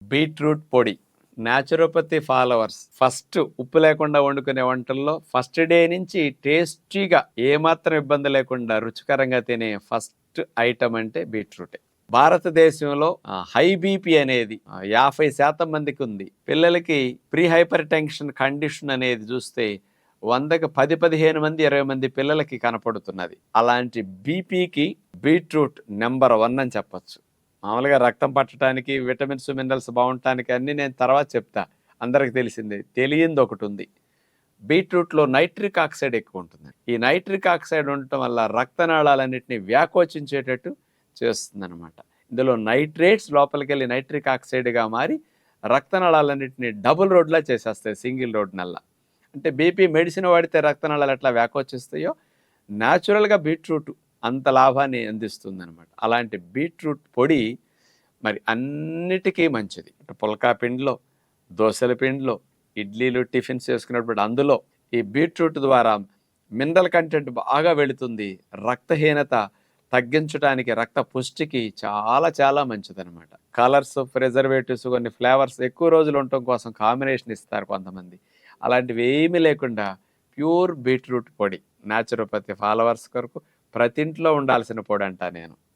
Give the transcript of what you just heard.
Beetroot పొడి. Naturopathy followers first ఉప్పు లేకుండా వండుకునే వంటల్లో ఫస్ట్ డే నుంచి టేస్టీగా ఏమాత్రం ఇబ్బంది లేకుండా రుచికరంగా తినే ఫస్ట్ ఐటమ్ అంటే బీట్రూటే. భారతదేశంలో హై బీపీ అనేది 50% మందికి ఉంది. పిల్లలకి ప్రీ హైపర్ టెన్షన్ కండిషన్ అనేది చూస్తే 100కి 10-15 మంది 20 మంది పిల్లలకి కనపడుతున్నది. అలాంటి బీపీకి బీట్రూట్ నెంబర్ 1 అని చెప్పొచ్చు. మామూలుగా రక్తం పట్టడానికి విటమిన్స్ మినరల్స్ బాగుండటానికి అన్నీ నేను తర్వాత చెప్తా. అందరికి తెలిసిందే. తెలియంది ఒకటి ఉంది. బీట్రూట్లో నైట్రిక్ ఆక్సైడ్ ఎక్కువ ఉంటుంది. ఈ నైట్రిక్ ఆక్సైడ్ ఉండటం వల్ల రక్తనాళాలన్నింటినీ వ్యాకోచించేటట్టు చేస్తుందన్నమాట. ఇందులో నైట్రేట్స్ లోపలికి వెళ్ళి నైట్రిక్ ఆక్సైడ్గా మారి రక్తనాళాలన్నింటినీ డబుల్ రోడ్లా చేసేస్తాయి, సింగిల్ రోడ్ నల్లా. అంటే బీపీ మెడిసిన్ వాడితే రక్తనాళాలు ఎట్లా వ్యాకోచిస్తాయో న్యాచురల్గా బీట్రూట్ అంత లాభాన్ని అందిస్తుంది అనమాట. అలాంటి బీట్రూట్ పొడి మరి అన్నిటికీ మంచిది. పుల్కా పిండిలో, దోశల పిండిలో, ఇడ్లీలు టిఫిన్స్ చేసుకున్నప్పుడు అందులో ఈ బీట్రూట్ ద్వారా మినరల్ కంటెంట్ బాగా వెళుతుంది. రక్తహీనత తగ్గించడానికి, రక్త పుష్టికి చాలా చాలా మంచిదనమాట. కలర్స్, ప్రిజర్వేటివ్స్, కొన్ని ఫ్లేవర్స్ ఎక్కువ రోజులు ఉండటం కోసం కాంబినేషన్ ఇస్తారు కొంతమంది. అలాంటివి ఏమీ లేకుండా ప్యూర్ బీట్రూట్ పొడి న్యాచురోపతి ఫాలోవర్స్ కొరకు ప్రతి ఇంట్లో ఉండాల్సిన పొడి అంటా నేను.